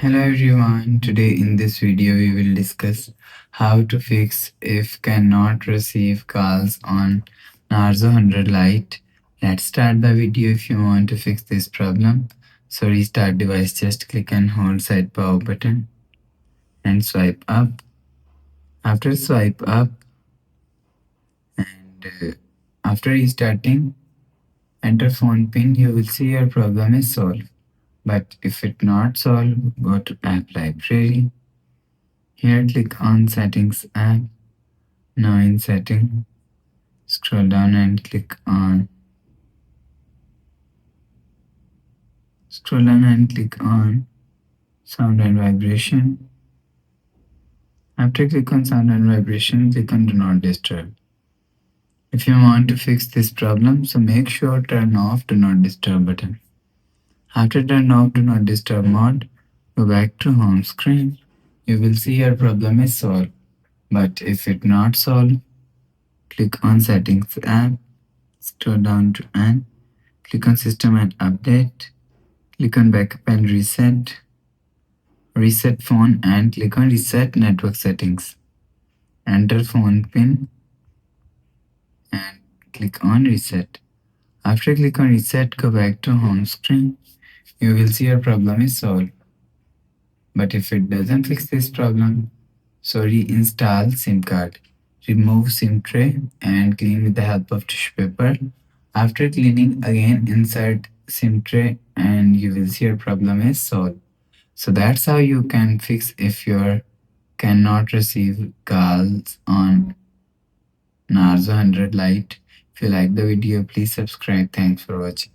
Hello everyone, today in this video we will discuss how to fix if cannot receive calls on Narzo 100 Lite. Let's start the video. If you want to fix this problem, so restart device, just click and hold side power button and swipe up. After swipe up and after restarting, enter phone pin, you will see your problem is solved. But if it not solved, go to app library. Here click on settings app. Now in setting, scroll down and click on sound and vibration. After click on sound and vibration, click on do not disturb. If you want to fix this problem, so make sure turn off do not disturb button. After turn off do not disturb mode, go back to home screen. You will see your problem is solved. But if it not solved, click on settings app, scroll down to end, click on system and update, click on backup and reset phone and click on reset network settings. Enter phone pin and click on reset. After click on reset, go back to home screen. You will see your problem is solved. But if it doesn't fix this problem, so reinstall SIM card. Remove SIM tray and clean with the help of tissue paper. After cleaning, again insert SIM tray and you will see your problem is solved. So that's how you can fix if you cannot receive calls on Narzo 100 Lite. If you like the video, please subscribe. Thanks for watching.